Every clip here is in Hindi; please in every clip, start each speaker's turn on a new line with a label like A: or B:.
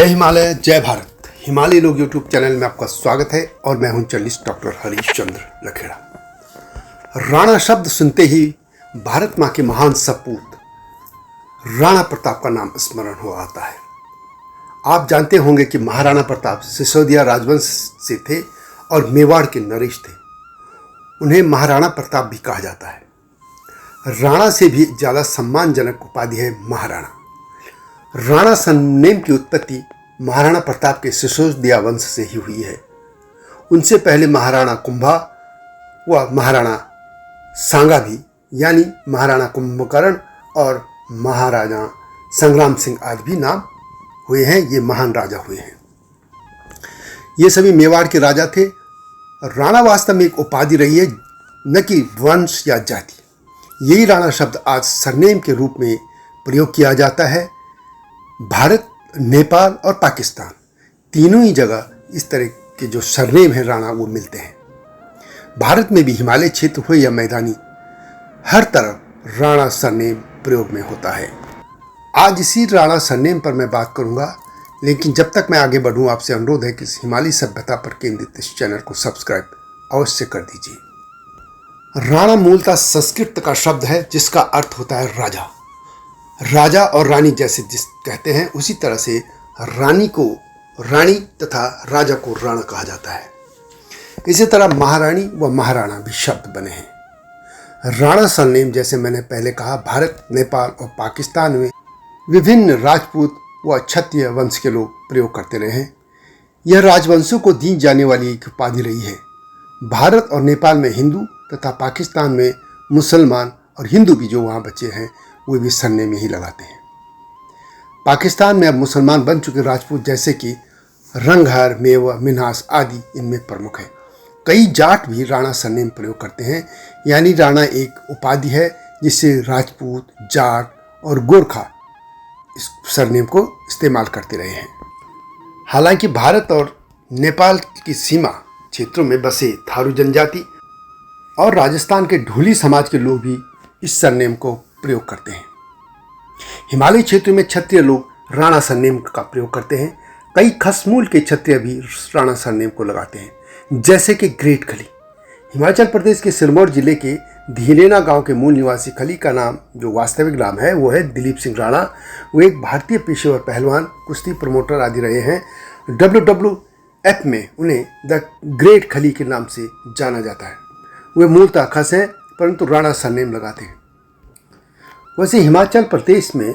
A: जय हिमालय जय भारत। हिमालय लोग यूट्यूब चैनल में आपका स्वागत है और मैं हूं जर्नलिस्ट डॉक्टर हरीशचंद्र लखेड़ा। राणा शब्द सुनते ही भारत मां के महान सपूत राणा प्रताप का नाम स्मरण हो आता है। आप जानते होंगे कि महाराणा प्रताप सिसोदिया राजवंश से थे और मेवाड़ के नरेश थे। उन्हें महाराणा प्रताप भी कहा जाता है। राणा से भी ज़्यादा सम्मानजनक उपाधि है महाराणा। राणा सरनेम की उत्पत्ति महाराणा प्रताप के सिसोदिया वंश से ही हुई है। उनसे पहले महाराणा कुंभा व महाराणा सांगा भी यानी महाराणा कुंभकर्ण और महाराजा संग्राम सिंह आदि भी नाम हुए हैं। ये महान राजा हुए हैं। ये सभी मेवाड़ के राजा थे। राणा वास्तव में एक उपाधि रही है, न कि वंश या जाति। यही राणा शब्द आज सरनेम के रूप में प्रयोग किया जाता है। भारत, नेपाल और पाकिस्तान तीनों ही जगह इस तरह के जो सरनेम है राणा वो मिलते हैं। भारत में भी हिमालय क्षेत्र हो या मैदानी, हर तरफ राणा सरनेम प्रयोग में होता है। आज इसी राणा सरनेम पर मैं बात करूंगा, लेकिन जब तक मैं आगे बढ़ूं आपसे अनुरोध है कि इस हिमालय सभ्यता पर केंद्रित इस चैनल को सब्सक्राइब अवश्य कर दीजिए। राणा मूलतः संस्कृत का शब्द है जिसका अर्थ होता है राजा। राजा और रानी जैसे जिस कहते हैं उसी तरह से रानी को रानी तथा राजा को राणा कहा जाता है। इसी तरह महारानी व महाराणा भी शब्द बने हैं। राणा सरनेम जैसे मैंने पहले कहा भारत, नेपाल और पाकिस्तान में विभिन्न राजपूत व क्षत्रिय वंश के लोग प्रयोग करते रहे हैं। यह राजवंशों को दी जाने वाली एक उपाधि रही है। भारत और नेपाल में हिंदू तथा पाकिस्तान में मुसलमान और हिंदू भी जो वहाँ बचे हैं वे भी सरनेम में ही लगाते हैं। पाकिस्तान में अब मुसलमान बन चुके राजपूत जैसे कि रंगहर, मेवा, मिन्हास आदि इनमें प्रमुख हैं। कई जाट भी राणा सरनेम प्रयोग करते हैं, यानी राणा एक उपाधि है जिससे राजपूत, जाट और गोरखा इस सरनेम को इस्तेमाल करते रहे हैं। हालांकि भारत और नेपाल की सीमा क्षेत्रों में बसे थारू जनजाति और राजस्थान के ढोली समाज के लोग भी इस सरनेम को प्रयोग करते हैं। हिमालय क्षेत्र में क्षत्रिय लोग राणा सरनेम का प्रयोग करते हैं। कई खसमूल के क्षत्रिय भी राणा सरनेम को लगाते हैं, जैसे कि ग्रेट खली। हिमाचल प्रदेश के सिरमौर जिले के धीलेना गांव के मूल निवासी खली का नाम जो वास्तविक नाम है वो है दिलीप सिंह राणा। वो एक भारतीय पेशेवर पहलवान, कुश्ती प्रमोटर आदि रहे हैं। WWF में उन्हें द ग्रेट खली के नाम से जाना जाता है। वे मूलतः खस हैं परंतु राणा सरनेम लगाते हैं। वैसे हिमाचल प्रदेश में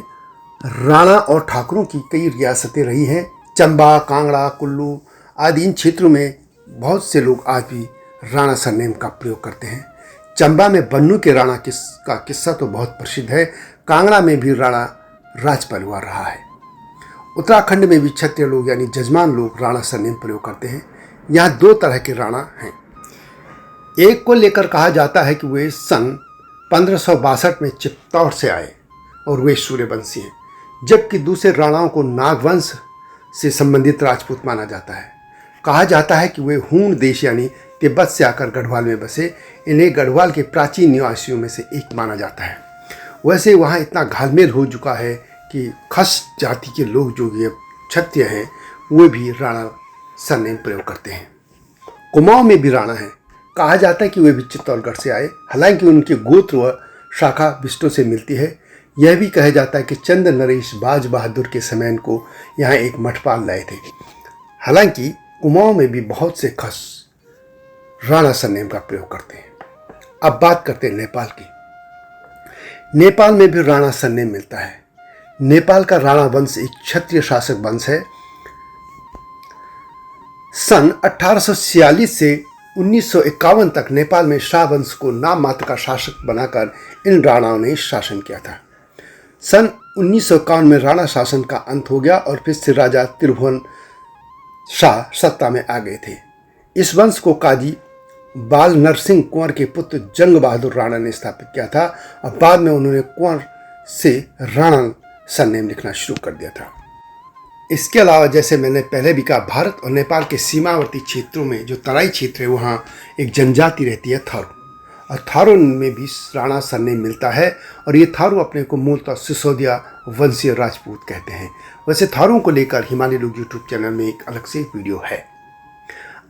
A: राणा और ठाकुरों की कई रियासतें रही हैं। चंबा, कांगड़ा, कुल्लू आदि इन क्षेत्रों में बहुत से लोग आज भी राणा सरनेम का प्रयोग करते हैं। चंबा में बन्नू के राणा का किस्सा तो बहुत प्रसिद्ध है। कांगड़ा में भी राणा राज परिवार रहा है। उत्तराखंड में भी क्षत्रिय लोग यानी जजमान लोग राणा सरनेम प्रयोग करते हैं। यहाँ दो तरह के राणा हैं। एक को लेकर कहा जाता है कि वे सन 1562 में चित्तौड़ से आए और वे सूर्यवंशी हैं, जबकि दूसरे राणाओं को नागवंश से संबंधित राजपूत माना जाता है। कहा जाता है कि वे हूण देश यानी तिब्बत से आकर गढ़वाल में बसे। इन्हें गढ़वाल के प्राचीन निवासियों में से एक माना जाता है। वैसे वहाँ इतना घालमेल हो चुका है कि खस जाति के लोग जो ये क्षत्रिय हैं वे भी राणा सरनेम प्रयोग करते हैं। कुमाऊं में भी राणा है। कहा जाता है कि वे भी चित्तौड़गढ़ से आए, हालांकि उनके गोत्र व शाखा बिष्टों से मिलती है। यह भी कहा जाता है कि चंद नरेश बाज बहादुर के समय को यहाँ एक मठपाल लाए थे। हालांकि कुमाऊं में भी बहुत से खस राणा सरनेम का प्रयोग करते हैं। अब बात करते हैं नेपाल की। नेपाल में भी राणा सरनेम मिलता है। नेपाल का राणा वंश एक क्षत्रिय शासक वंश है। सन 1846 से 1951 तक नेपाल में शाह वंश को नाम मात्र का शासक बनाकर इन राणाओं ने शासन किया था। सन 1951 में राणा शासन का अंत हो गया और फिर से राजा त्रिभुवन शाह सत्ता में आ गए थे। इस वंश को काजी बाल नरसिंह कुंवर के पुत्र जंग बहादुर राणा ने स्थापित किया था और बाद में उन्होंने कुंवर से राणा सरनेम लिखना शुरू कर दिया था। इसके अलावा जैसे मैंने पहले भी कहा, भारत और नेपाल के सीमावर्ती क्षेत्रों में जो तराई क्षेत्र है वहाँ एक जनजाति रहती है थारू, और थारू में भी राणा सरनेम मिलता है और ये थारू अपने को मूलतः सिसोदिया वंशीय राजपूत कहते हैं। वैसे थारू को लेकर हिमालय लोग यूट्यूब चैनल में एक अलग से वीडियो है।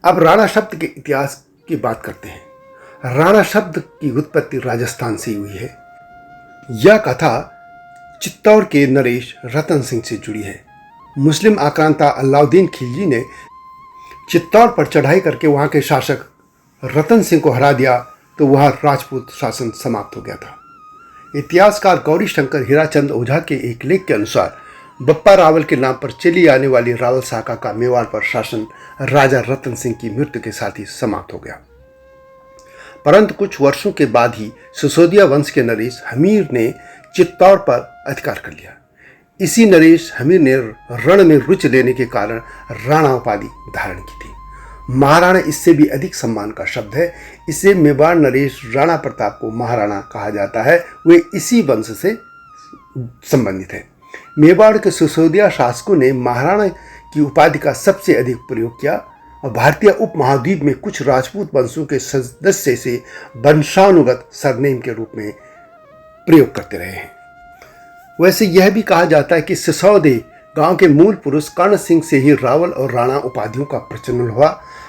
A: अब राणा शब्द के इतिहास की बात करते हैं। राणा शब्द की उत्पत्ति राजस्थान से हुई है। यह कथा चित्तौड़ के नरेश रतन सिंह से जुड़ी है। मुस्लिम आक्रांता अलाउद्दीन खिलजी ने चित्तौड़ पर चढ़ाई करके वहां के शासक रतन सिंह को हरा दिया तो वह राजपूत शासन समाप्त हो गया था। इतिहासकार गौरी शंकर हीराचंद ओझा के एक लेख के अनुसार बप्पा रावल के नाम पर चली आने वाली रावल शाखा का मेवाड़ पर शासन राजा रतन सिंह की मृत्यु के साथ ही समाप्त हो गया। परंतु कुछ वर्षों के बाद ही सिसोदिया वंश के नरेश हमीर ने चित्तौड़ पर अधिकार कर लिया। इसी नरेश हमीर ने रण में रुचि लेने के कारण राणा उपाधि धारण की थी। महाराणा इससे भी अधिक सम्मान का शब्द है। इसे मेवाड़ नरेश राणा प्रताप को महाराणा कहा जाता है। वे इसी वंश से संबंधित है। मेवाड़ के सिसोदिया शासकों ने महाराणा की उपाधि का सबसे अधिक प्रयोग किया और भारतीय उपमहाद्वीप में कुछ राजपूत वंशों के सदस्य से वंशानुगत सरनेम के रूप में प्रयोग करते रहे हैं। वैसे यह भी कहा जाता है कि सिसौदे गांव के मूल पुरुष कर्ण सिंह से ही रावल और राणा उपाधियों का प्रचलन हुआ।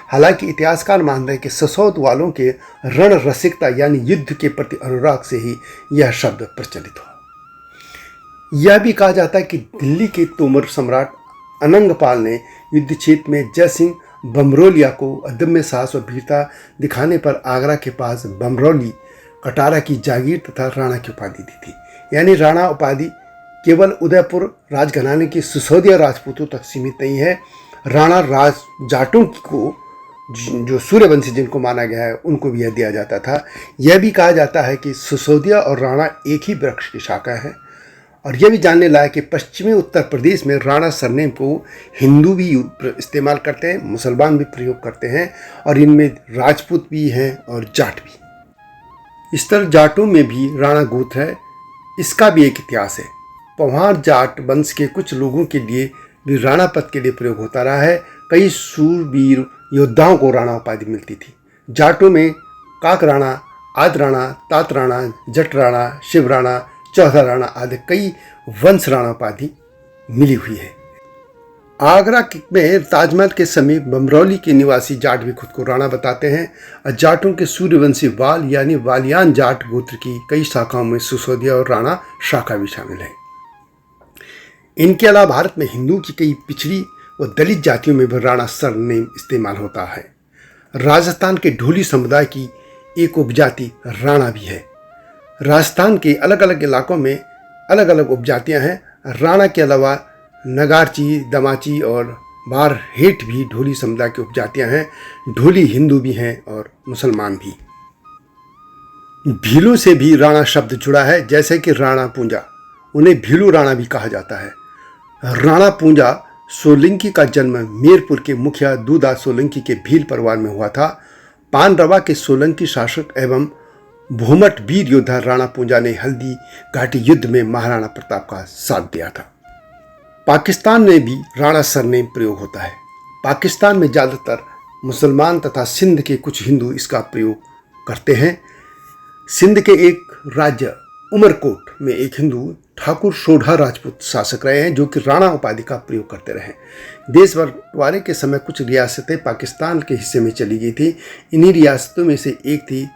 A: हालांकि इतिहासकार मानते हैं कि सिसौद वालों के रण रसिकता यानी युद्ध के प्रति अनुराग से ही यह शब्द प्रचलित हुआ। यह भी कहा जाता है कि दिल्ली के तोमर सम्राट अनंगपाल ने युद्ध क्षेत्र में जयसिंह बमरोलिया को अदम्य साहस और वीरता दिखाने पर आगरा के पास बमरौली कटारा की जागीर तथा राणा की उपाधि दी थी। यानी राणा उपाधि केवल उदयपुर राजघराने के सिसोदिया राजपूतों तक सीमित नहीं है। राणा राज जाटों को जो सूर्यवंशी जिनको माना गया है उनको भी यह दिया जाता था। यह भी कहा जाता है कि सिसोदिया और राणा एक ही वृक्ष की शाखा है। और यह भी जानने लायक कि पश्चिमी उत्तर प्रदेश में राणा सरनेम को हिंदू भी इस्तेमाल करते हैं, मुसलमान भी प्रयोग करते हैं और इनमें राजपूत भी हैं और जाट भी। इस तरह जाटों में भी राणा गोत्र है। इसका भी एक इतिहास है। पवार जाट वंश के कुछ लोगों के लिए भी राणा पद के लिए प्रयोग होता रहा है। कई सूरवीर योद्धाओं को राणा उपाधि मिलती थी। जाटों में काक राणा, आद राणा, तात राणा, जट राणा, शिव राणा, चौथा राणा आदि कई वंश राणा उपाधि मिली हुई है। आगरा में ताजमहल के समीप बमरौली के निवासी जाट भी खुद को राणा बताते हैं। और जाटों के सूर्यवंशी वाल यानी वालियान जाट गोत्र की कई शाखाओं में सिसोदिया और राणा शाखा भी शामिल है। इनके अलावा भारत में हिंदू की कई पिछड़ी व दलित जातियों में भी राणा सरनेम इस्तेमाल होता है। राजस्थान के ढोली समुदाय की एक उपजाति राणा भी है। राजस्थान के अलग अलग इलाकों में अलग अलग उपजातियां हैं। राणा के अलावा नगारची, दमाची और बारहेट भी ढोली समुदाय की उपजातियां हैं। ढोली हिंदू भी हैं और मुसलमान भी। भीलों से भी राणा शब्द जुड़ा है, जैसे कि राणा पूंजा, उन्हें भीलू राणा भी कहा जाता है। राणा पूंजा सोलंकी का जन्म मीरपुर के मुखिया दूधा सोलंकी के भील परिवार में हुआ था। पानरवा के सोलंकी शासक एवं भूमट वीर योद्धा राणा पूंजा ने हल्दी घाटी युद्ध में महाराणा प्रताप का साथ दिया था। पाकिस्तान में भी राणा सरनेम प्रयोग होता है। पाकिस्तान में ज़्यादातर मुसलमान तथा सिंध के कुछ हिंदू इसका प्रयोग करते हैं। सिंध के एक राज्य उमरकोट में एक हिंदू ठाकुर सोढ़ा राजपूत शासक रहे हैं, जो कि राणा उपाधि का प्रयोग करते रहे। देश बंटवारे के समय कुछ रियासतें पाकिस्तान के हिस्से में चली गई थी। इन्हीं रियासतों में से एक थी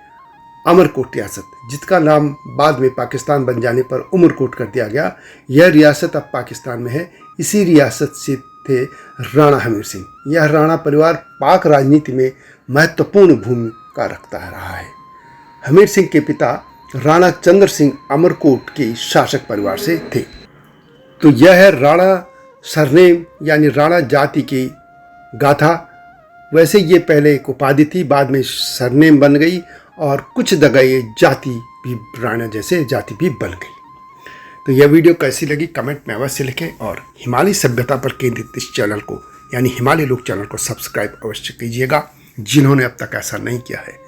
A: अमरकोट रियासत, जिसका नाम बाद में पाकिस्तान बन जाने पर उमरकोट कर दिया गया। यह रियासत अब पाकिस्तान में है। इसी रियासत से थे राणा हमीर सिंह। यह राणा परिवार पाक राजनीति में महत्वपूर्ण भूमिका रखता रहा है। हमीर सिंह के पिता राणा चंद्र सिंह अमरकोट के शासक परिवार से थे। तो यह है राणा सरनेम यानी राणा जाति की गाथा। वैसे ये पहले एक उपाधि थी, बाद में सरनेम बन गई और कुछ जगह ये जाति भी राणा जैसे जाति भी बन गई। तो यह वीडियो कैसी लगी कमेंट में अवश्य लिखें और हिमालय सभ्यता पर केंद्रित इस चैनल को यानी हिमालय लोक चैनल को सब्सक्राइब अवश्य कीजिएगा, जिन्होंने अब तक ऐसा नहीं किया है।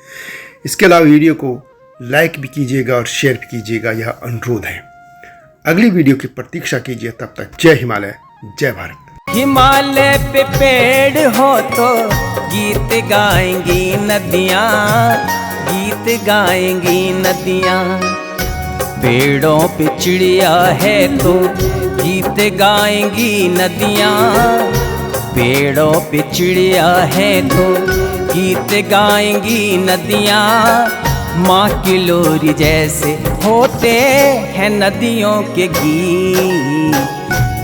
A: इसके अलावा वीडियो को लाइक भी कीजिएगा और शेयर भी कीजिएगा, यह अनुरोध है। अगली वीडियो की प्रतीक्षा कीजिए। तब तक जय हिमालय, जय भारत।
B: हिमालय पे पेड़ हो तो गीत गाएंगी नदियाँ, गीत गाएंगी नदियाँ। पेड़ों पे चिड़िया है तो गीत गाएंगी नदियाँ। पेड़ों पे चिड़िया है तो गीत गाएंगी नदियाँ। माँ की लोरी जैसे होते हैं नदियों के गीत।